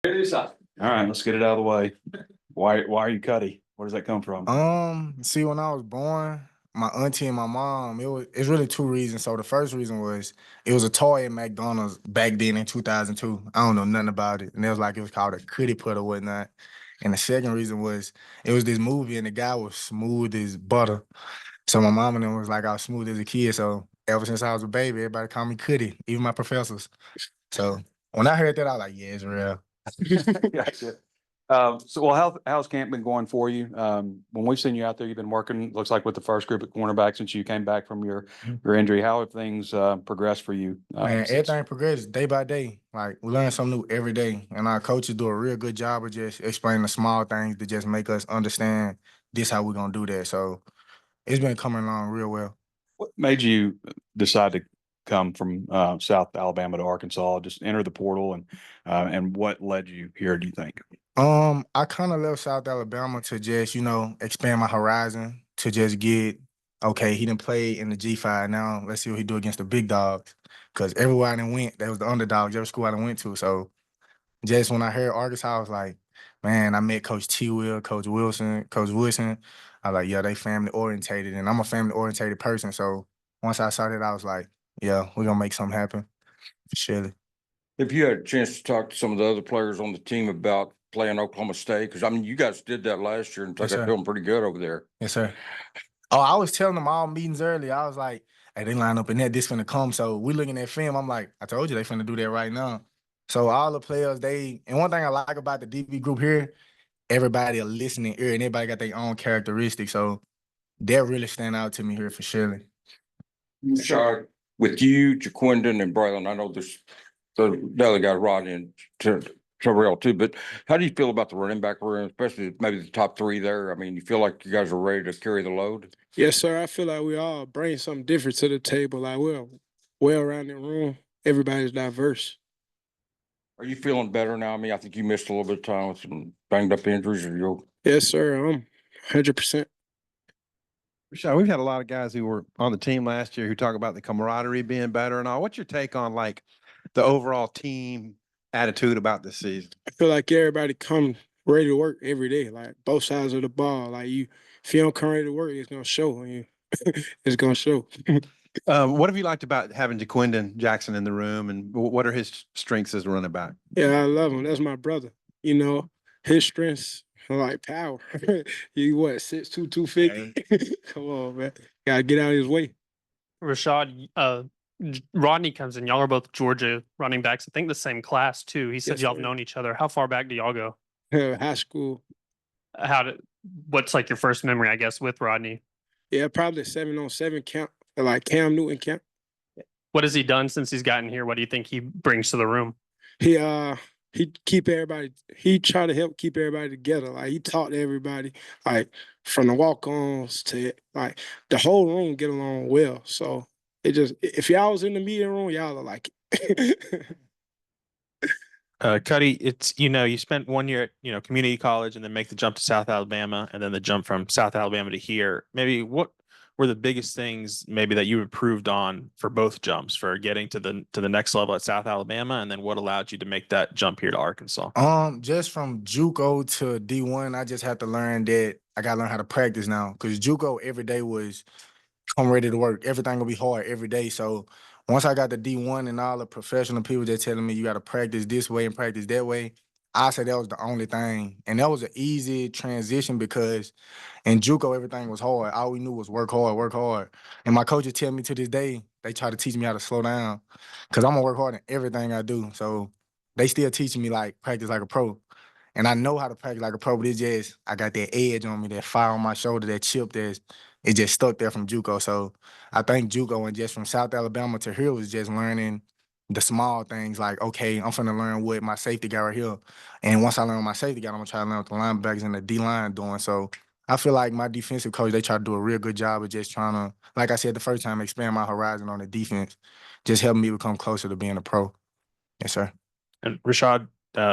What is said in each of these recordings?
All right, let's get it out of the way. Why are you Cuddy? Where does that come from? See, when I was born, my auntie and my mom, it's really two reasons. So the first reason was it was a toy at McDonald's back then in 2002. I don't know nothing about it. And it was called a cookie put or whatnot. And the second reason was it was this movie and the guy was smooth as butter. So my mom and them was like I was smooth as a kid. So ever since I was a baby, everybody called me Cuddy, even my professors. So when I heard that, I was like, yeah, it's real. Gotcha. How's camp been going for you? When we've seen you out there, you've been working, looks like with the first group at cornerback since you came back from your injury. How have things progressed for you? Man, everything progresses day by day. Like we learn something new every day, and our coaches do a real good job of just explaining the small things to just make us understand this how we're gonna do that. So it's been coming along real well. What made you decide to come from South Alabama to Arkansas, just enter the portal, and what led you here, do you think? I kind of left South Alabama to just expand my horizon to just get okay. He didn't play in the G5. Now let's see what he do against the big dogs. Cause everywhere I done went, that was the underdogs. Every school I done went to. So just when I heard Arkansas, I was like, man, I met Coach T. Will, Coach Wilson, Coach Wilson. I was like, yeah, they family orientated, and I'm a family orientated person. So once I saw that, I was like, yeah, we're gonna make something happen for sure. If you had a chance to talk to some of the other players on the team about playing Oklahoma State, because I mean, you guys did that last year and took it feeling pretty good over there. Yes, sir. Oh, I was telling them all meetings earlier. I was like, hey, they line up in there, this finna come. So we looking at film. I'm like, I told you they finna do that right now. So all the players, and one thing I like about the DB group here, everybody a listening ear and everybody got their own characteristics. So that really stand out to me here for sure. Rashod, with you, Jaquindon, and Braylon, I know there's the other guy, Rodney and Terrell too, but how do you feel about the running back room, especially maybe the top three there? I mean, you feel like you guys are ready to carry the load? Yes, sir. I feel like we all bring something different to the table. Like we're well-rounded room. Everybody's diverse. Are you feeling better now? I mean, I think you missed a little bit of time with some banged up injuries. Or you? Yes, sir. I'm 100%. Rashod, we've had a lot of guys who were on the team last year who talk about the camaraderie being better and all. What's your take on like the overall team attitude about this season? I feel like everybody come ready to work every day, like both sides of the ball. Like if you don't come ready to work, it's gonna show on you. It's gonna show. What have you liked about having Jaquindon Jackson in the room, and what are his strengths as a running back? Yeah, I love him. That's my brother. You know, his strengths are like power. You what, 6'2", 250? Come on, man. Gotta get out of his way. Rashod, Rodney comes in. Y'all are both Georgia running backs. I think the same class too. He said Yes, y'all have sir. known each other. How far back do y'all go? High school. What's like your first memory, I guess, with Rodney? Yeah, probably 7-on-7 count, like Cam Newton count. What has he done since he's gotten here? What do you think he brings to the room? He keep everybody. He try to help keep everybody together. Like he taught everybody, like from the walk-ons to like the whole room get along well. So it just if y'all was in the meeting room, y'all are like it. Cuddy, it's you spent 1 year at community college and then make the jump to South Alabama and then the jump from South Alabama to here. Maybe what were the biggest things maybe that you improved on for both jumps for getting to the next level at South Alabama, and then what allowed you to make that jump here to Arkansas? Just from JUCO to D1, I just had to learn that I gotta learn how to practice now. Cause JUCO every day was I'm ready to work. Everything will be hard every day. So once I got the D1 and all the professional people just telling me you got to practice this way and practice that way, I said that was the only thing. And that was an easy transition because in JUCO, everything was hard. All we knew was work hard, work hard. And my coaches tell me to this day, they try to teach me how to slow down because I'm going to work hard in everything I do. So they still teaching me like practice like a pro. And I know how to practice like a pro, but it's just I got that edge on me, that fire on my shoulder, that chip it just stuck there from JUCO. So I think JUCO and just from South Alabama to here was just learning the small things like, okay, I'm finna learn what my safety guy right here. And once I learn what my safety guy, I'm gonna try to learn what the linebackers and the D-line doing. So I feel like my defensive coach, they try to do a real good job of just trying to, like I said the first time, expand my horizon on the defense, just helping me become closer to being a pro. Yes, sir. And Rashod,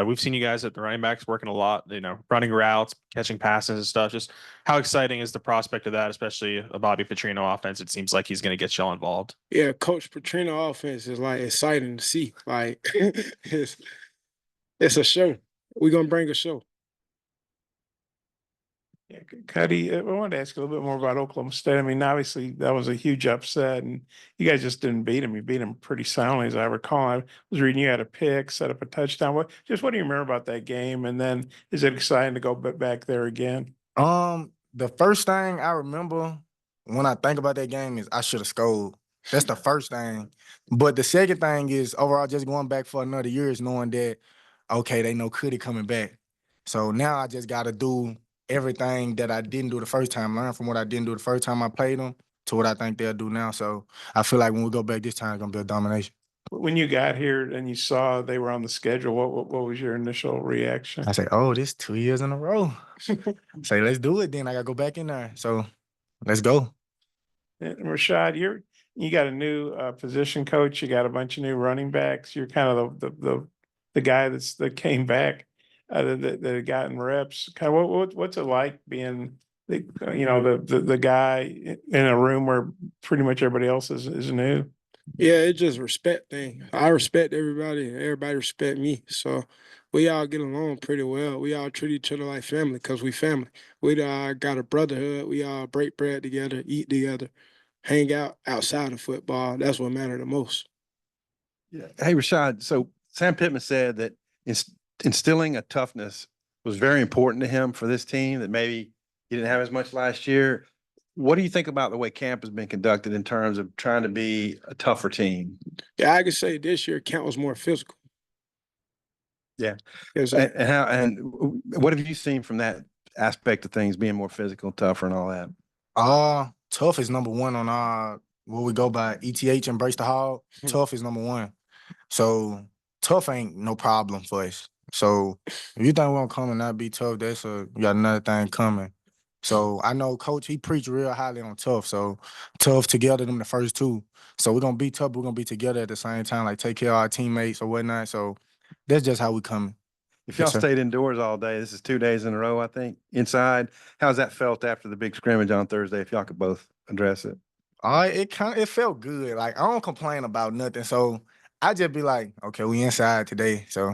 we've seen you guys at the running backs working a lot, running routes, catching passes and stuff. Just how exciting is the prospect of that, especially a Bobby Petrino offense? It seems like he's going to get y'all involved. Yeah, Coach Petrino offense is like exciting to see. Like it's a show. we're gonna bring a show. Yeah, Cuddy, I wanted to ask you a little bit more about Oklahoma State. I mean, obviously that was a huge upset, and you guys just didn't beat them. You beat them pretty soundly, as I recall. I was reading you had a pick, set up a touchdown. What do you remember about that game? And then is it exciting to go back there again? The first thing I remember when I think about that game is I should have scored. That's the first thing. But the second thing is overall just going back for another year is knowing that, okay, they know Cuddy coming back. So now I just gotta do everything that I didn't do the first time, learn from what I didn't do the first time I played them to what I think they'll do now. So I feel like when we go back this time, it's gonna be a domination. When you got here and you saw they were on the schedule, what was your initial reaction? I say, oh, this 2 years in a row. Say, let's do it then. I gotta go back in there. So let's go. And Rashod, you got a new position coach. You got a bunch of new running backs. You're kind of the guy that came back that had gotten reps. Kind of what's it like being the guy in a room where pretty much everybody else is new. Yeah, it's just respect thing. I respect everybody, and everybody respect me. So we all get along pretty well. We all treat each other like family because we family. We all got a brotherhood. We all break bread together, eat together, hang out outside of football. That's what matters the most. Yeah. Hey, Rashod. So Sam Pittman said that instilling a toughness was very important to him for this team that maybe he didn't have as much last year. What do you think about the way camp has been conducted in terms of trying to be a tougher team? Yeah, I could say this year camp was more physical. Yeah. Yes, And what have you seen from that aspect of things being more physical, tougher, and all that? Tough is number one on what we go by ETH, embrace the hog. Tough is number one. So tough ain't no problem for us. So if you think we're gonna come and not be tough, we got another thing coming. So I know coach, he preached real highly on tough. So tough together them the first two. So we're gonna be tough, but we're gonna be together at the same time, like take care of our teammates or whatnot. So that's just how we coming. If y'all Yes, sir. stayed indoors all day, this is 2 days in a row, I think, inside. How's that felt after the big scrimmage on Thursday? If y'all could both address it. It felt good. Like I don't complain about nothing. So I just be like, okay, we inside today. So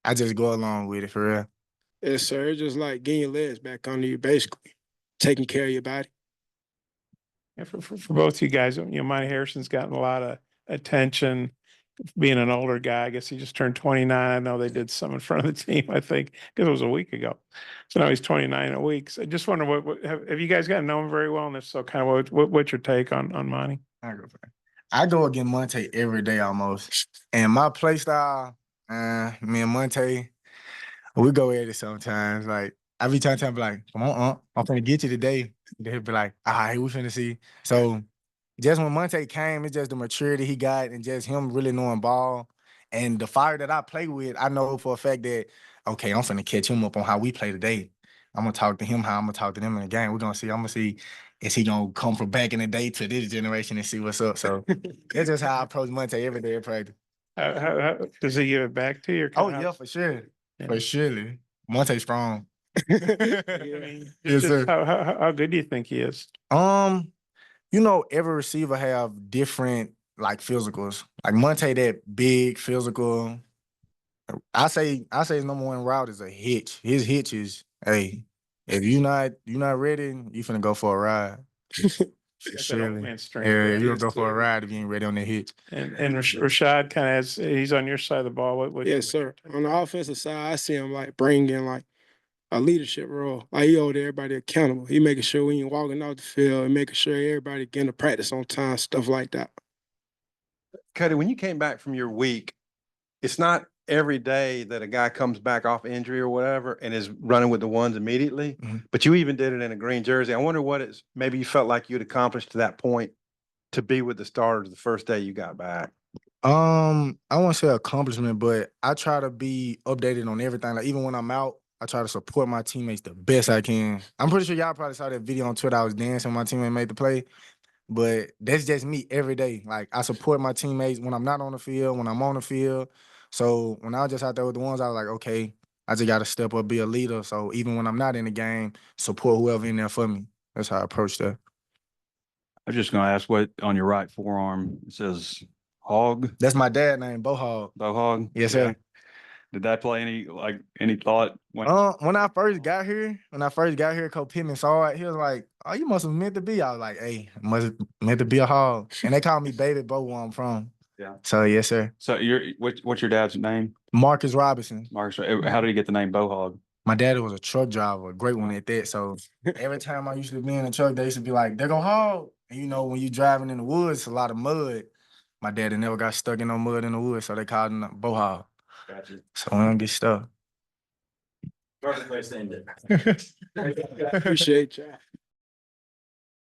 I just go along with it for real. yes, sir. It's just like getting your legs back under you, basically taking care of your body. Yeah, for both you guys, Monty Harrison's gotten a lot of attention. Being an older guy, I guess he just turned 29. I know they did some in front of the team, I think, because it was a week ago. So now he's 29 in a week. So I just wonder have you guys gotten to know him very well? And if so, kind of what's your take on Monty? I go against Monte every day almost. And my play style, me and Monte, we go at it sometimes. Like I be trying to be like, come on, I'm finna get you today. They'll be like, all right, we finna see. So just when Monte came, it's just the maturity he got and just him really knowing ball. And the fire that I play with, I know for a fact that, okay, I'm finna catch him up on how we play today. I'm gonna talk to him how I'm gonna talk to them in the game. We're gonna see. I'm gonna see, is he gonna come from back in the day to this generation and see what's up? So that's just how I approach Monte every day at practice. How does he give it back to you? Oh yeah, for sure. Yeah. For surely. Monte strong. I mean, Yes, sir. How good do you think he is? Every receiver have different like physicals. Like Monte, that big physical. I say his number one route is a hitch. His hitch is, hey, if you're not ready, you finna go for a ride. That's that old man strength Yeah, there. you gonna He go is for a too. ride if you ain't ready on that hitch. And Rashod kind of has, he's on your side of the ball. Yes, sir. On the offensive side, I see him like bringing like a leadership role. Like he hold everybody accountable. He making sure we ain't walking off the field and making sure everybody getting to practice on time, stuff like that. Cuddy, when you came back from your week, it's not every day that a guy comes back off injury or whatever and is running with the ones immediately, but you even did it in a green jersey. I wonder maybe you felt like you'd accomplished to that point to be with the starters the first day you got back. I won't say accomplishment, but I try to be updated on everything. Like even when I'm out, I try to support my teammates the best I can. I'm pretty sure y'all probably saw that video on Twitter. I was dancing when my teammate made the play. But that's just me every day. Like I support my teammates when I'm not on the field, when I'm on the field. So when I was just out there with the ones, I was like, okay, I just got to step up, be a leader. So even when I'm not in the game, support whoever in there for me. That's how I approach that. I'm just gonna ask what on your right forearm it says hog, That's my dad name, Bo Hog. bow hog. Yes, sir. Did that play any thought? When I first got here, Coach Pittman saw it. He was like, "Oh, you must have meant to be." I was like, "Hey, must meant to be a hog." And they call me Baby Bo where I'm from. Yeah. So yes, sir. So what's your dad's name? Marcus Robinson. Marcus. How did he get the name Bohog? My daddy was a truck driver, a great one at that. So every time I used to be in the truck, they used to be like, "There go hog." And you know, when you driving in the woods, a lot of mud. My daddy never got stuck in no mud in the woods, so they called him Bohog. Gotcha. So we don't get stuck. Appreciate y'all.